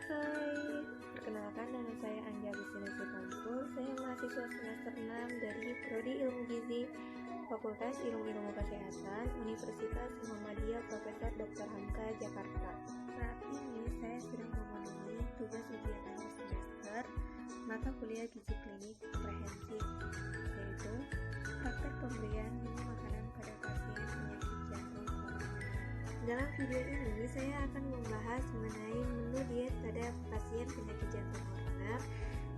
Hai, perkenalkan nama saya Anja Agustinasi Pampul. Saya mahasiswa semester 6 dari Prodi Ilmu Gizi Fakultas Ilmu Kesehatan Universitas Muhammadiyah Profesor Dr. Hamka Jakarta. Saat ini saya sedang memenuhi tugas ujian akhir semester mata kuliah gizi klinik komprehensif, yaitu praktek pemberian menu makanan pada pasien penyakit jantung koroner. Dalam video ini saya akan membahas mengenai menu diet pada pasien penyakit jantung koroner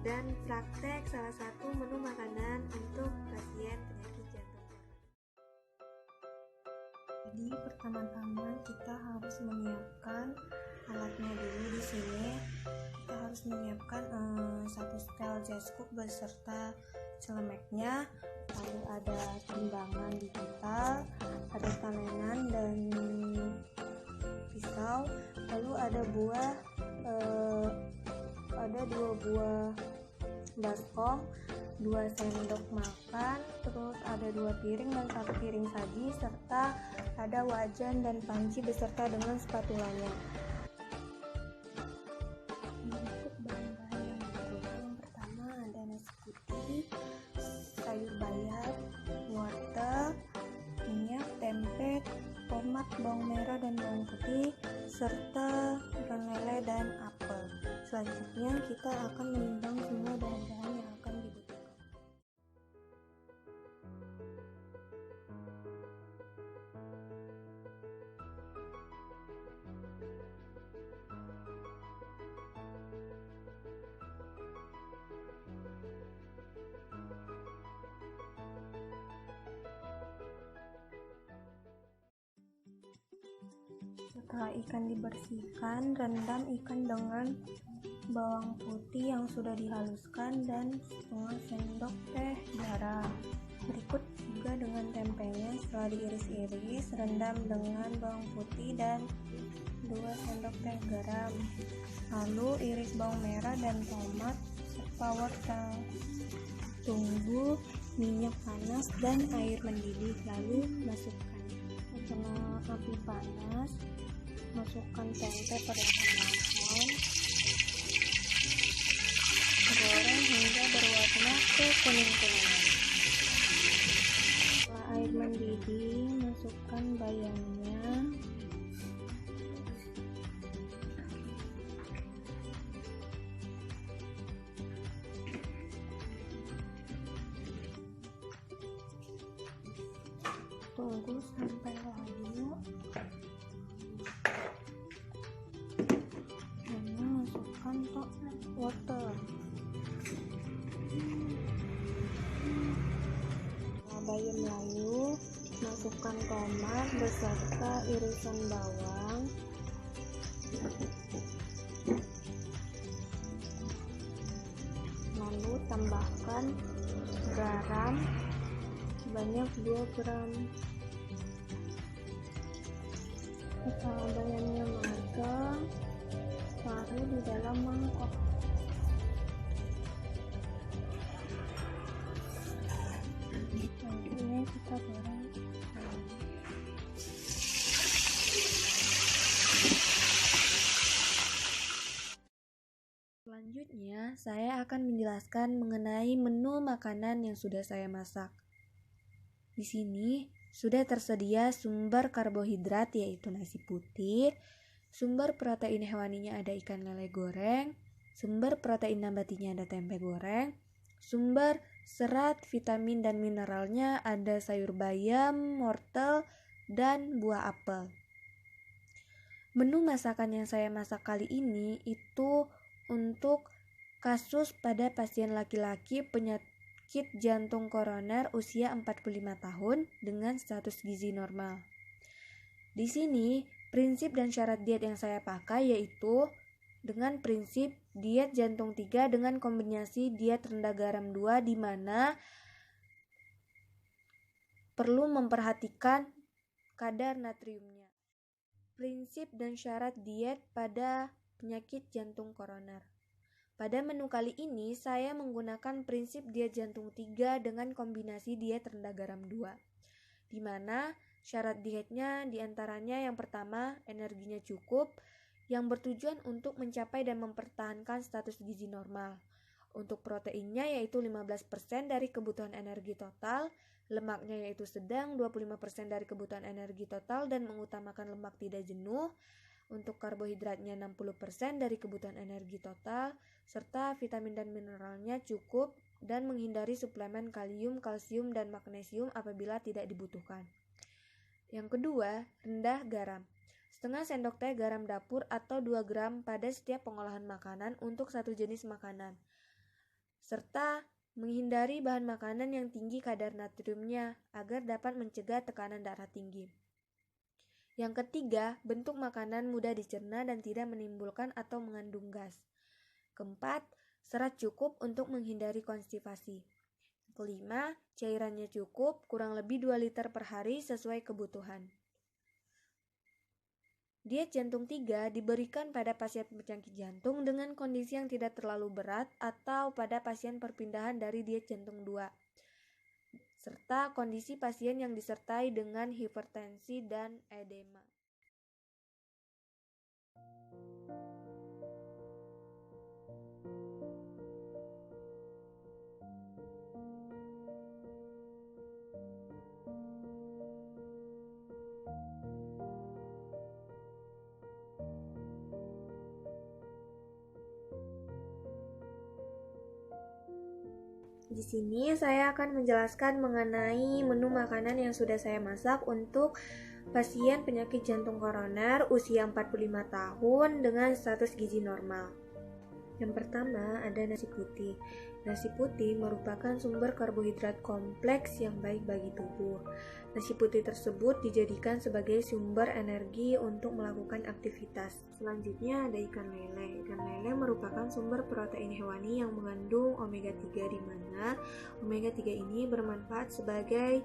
dan praktek salah satu menu makanan untuk pasien penyakit jantung koroner. Jadi pertama-tama kita harus menyiapkan alatnya dulu. Di sini kita harus menyiapkan satu setel jaskuk beserta celemeknya, lalu ada timbangan digital, ada talenan dan pisau, lalu ada dua buah baskom, 2 sendok makan, terus ada 2 piring dan 1 piring saji, serta ada wajan dan panci beserta dengan spatulanya. Untuk bahan-bahan yang diperlukan, yang pertama ada nasi putih, sayur bayam, wortel, minyak, tempe, tomat, bawang merah dan bawang putih, serta ikan lele dan apel. Selanjutnya kita akan menimbang semua bahan-bahan yang akan dibutuhkan. Setelah ikan dibersihkan, rendam ikan dengan bawang putih yang sudah dihaluskan dan setengah sendok teh garam. Berikut juga dengan tempenya. Setelah diiris-iris, rendam dengan bawang putih dan 2 sendok teh garam. Lalu iris bawang merah dan tomat serta wortel. Tunggu minyak panas dan air mendidih, lalu masukkan. Setelah api panas, masukkan tempe perlahan-lahan, goreng hingga berwarna kekuning-kuningan. Setelah air mendidih, masukkan bayamnya, tunggu sampai layu, dan masukkan wortel. Setelah bayam layu, masukkan tomat beserta irisan bawang, lalu tambahkan garam sebanyak 2 gram. Setelah bayamnya matang, taruh di dalam mangkok. Selanjutnya kita goreng. Selanjutnya, saya akan menjelaskan mengenai menu makanan yang sudah saya masak. Di sini sudah tersedia sumber karbohidrat yaitu nasi putih, sumber protein hewaninya ada ikan lele goreng, sumber protein nabatinya ada tempe goreng, sumber serat, vitamin dan mineralnya ada sayur bayam, wortel, dan buah apel. Menu masakan yang saya masak kali ini itu untuk kasus pada pasien laki-laki penyakit jantung koroner usia 45 tahun dengan status gizi normal. Di sini, prinsip dan syarat diet yang saya pakai yaitu dengan prinsip diet jantung 3 dengan kombinasi diet rendah garam 2, di mana perlu memperhatikan kadar natriumnya. Prinsip dan syarat diet pada penyakit jantung koroner. Pada menu kali ini, saya menggunakan prinsip diet jantung 3 dengan kombinasi diet rendah garam 2, di mana syarat dietnya diantaranya yang pertama, energinya cukup, yang bertujuan untuk mencapai dan mempertahankan status gizi normal. Untuk proteinnya yaitu 15% dari kebutuhan energi total, lemaknya yaitu sedang 25% dari kebutuhan energi total dan mengutamakan lemak tidak jenuh. Untuk karbohidratnya 60% dari kebutuhan energi total, serta vitamin dan mineralnya cukup dan menghindari suplemen kalium, kalsium, dan magnesium apabila tidak dibutuhkan. Yang kedua, rendah garam. Setengah sendok teh garam dapur atau 2 gram pada setiap pengolahan makanan untuk satu jenis makanan. Serta menghindari bahan makanan yang tinggi kadar natriumnya agar dapat mencegah tekanan darah tinggi. Yang ketiga, bentuk makanan mudah dicerna dan tidak menimbulkan atau mengandung gas. Keempat, serat cukup untuk menghindari konstipasi. Kelima, cairannya cukup, kurang lebih 2 liter per hari sesuai kebutuhan. Diet jantung 3 diberikan pada pasien penyakit jantung dengan kondisi yang tidak terlalu berat atau pada pasien perpindahan dari diet jantung 2, serta kondisi pasien yang disertai dengan hipertensi dan edema. Di sini saya akan menjelaskan mengenai menu makanan yang sudah saya masak untuk pasien penyakit jantung koroner usia 45 tahun dengan status gizi normal. Yang pertama ada nasi putih. Nasi putih merupakan sumber karbohidrat kompleks yang baik bagi tubuh. Nasi putih tersebut dijadikan sebagai sumber energi untuk melakukan aktivitas. Selanjutnya ada ikan lele. Ikan lele merupakan sumber protein hewani yang mengandung omega 3 di mana omega 3 ini bermanfaat sebagai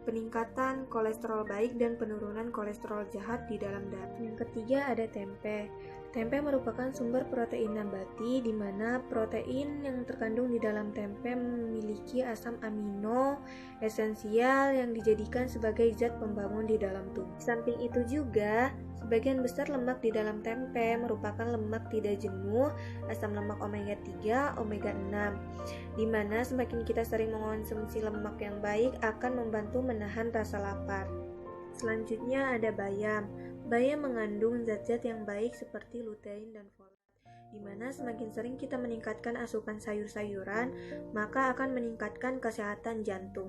peningkatan kolesterol baik dan penurunan kolesterol jahat di dalam darah. Yang ketiga ada tempe. Tempe merupakan sumber protein nabati di mana protein yang terkandung di dalam tempe memiliki asam amino esensial yang dijadikan sebagai zat pembangun di dalam tubuh. Samping itu juga, sebagian besar lemak di dalam tempe merupakan lemak tidak jenuh, asam lemak omega 3, omega 6, di mana semakin kita sering mengonsumsi lemak yang baik akan membantu menahan rasa lapar. Selanjutnya ada bayam. Bayam mengandung zat-zat yang baik seperti lutein dan folat, di mana semakin sering kita meningkatkan asupan sayur-sayuran, maka akan meningkatkan kesehatan jantung.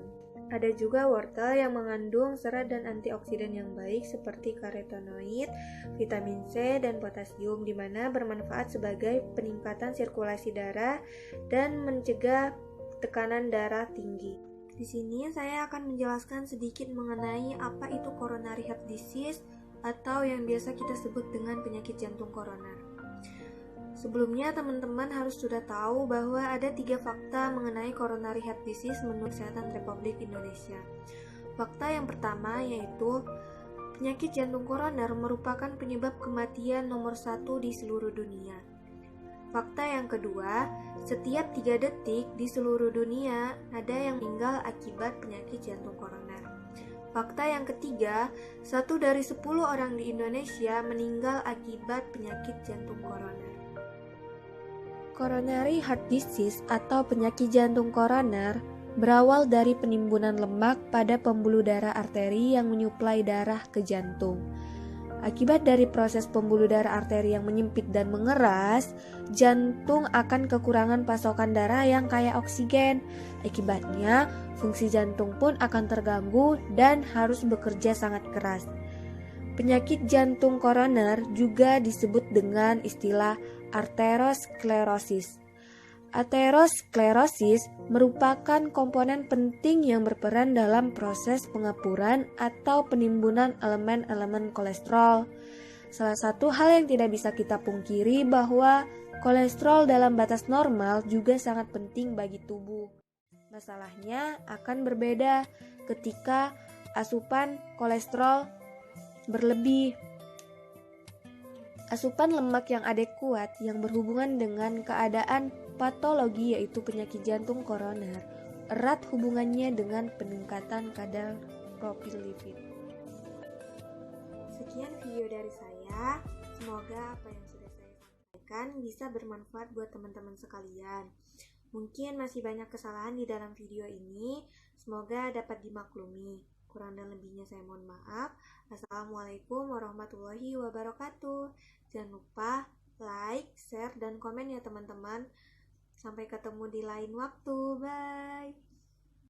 Ada juga wortel yang mengandung serat dan antioksidan yang baik seperti karotenoid, vitamin C, dan potasium, di mana bermanfaat sebagai peningkatan sirkulasi darah dan mencegah tekanan darah tinggi. Di sini saya akan menjelaskan sedikit mengenai apa itu coronary heart disease atau yang biasa kita sebut dengan penyakit jantung koroner. Sebelumnya teman-teman harus sudah tahu bahwa ada 3 fakta mengenai coronary heart disease menurut Kesehatan Republik Indonesia. Fakta yang pertama yaitu penyakit jantung koroner merupakan penyebab kematian nomor 1 di seluruh dunia. Fakta yang kedua, setiap 3 detik di seluruh dunia ada yang meninggal akibat penyakit jantung koroner. Fakta yang ketiga, 1 dari 10 orang di Indonesia meninggal akibat penyakit jantung koroner. Coronary heart disease atau penyakit jantung koroner berawal dari penimbunan lemak pada pembuluh darah arteri yang menyuplai darah ke jantung. Akibat dari proses pembuluh darah arteri yang menyempit dan mengeras, jantung akan kekurangan pasokan darah yang kaya oksigen. Akibatnya, fungsi jantung pun akan terganggu dan harus bekerja sangat keras. Penyakit jantung koroner juga disebut dengan istilah aterosklerosis. Aterosklerosis merupakan komponen penting yang berperan dalam proses pengapuran atau penimbunan elemen-elemen kolesterol. Salah satu hal yang tidak bisa kita pungkiri bahwa kolesterol dalam batas normal juga sangat penting bagi tubuh. Masalahnya akan berbeda ketika asupan kolesterol berlebih. Asupan lemak yang adekuat yang berhubungan dengan keadaan patologi yaitu penyakit jantung koroner erat hubungannya dengan peningkatan kadar profil lipid. Sekian video dari saya. Semoga apa yang sudah saya sampaikan bisa bermanfaat buat teman-teman sekalian. Mungkin masih banyak kesalahan di dalam video ini, semoga dapat dimaklumi. Kurang dan lebihnya saya mohon maaf. Assalamualaikum warahmatullahi wabarakatuh. Jangan lupa like, share, dan komen ya teman-teman. Sampai ketemu di lain waktu. Bye.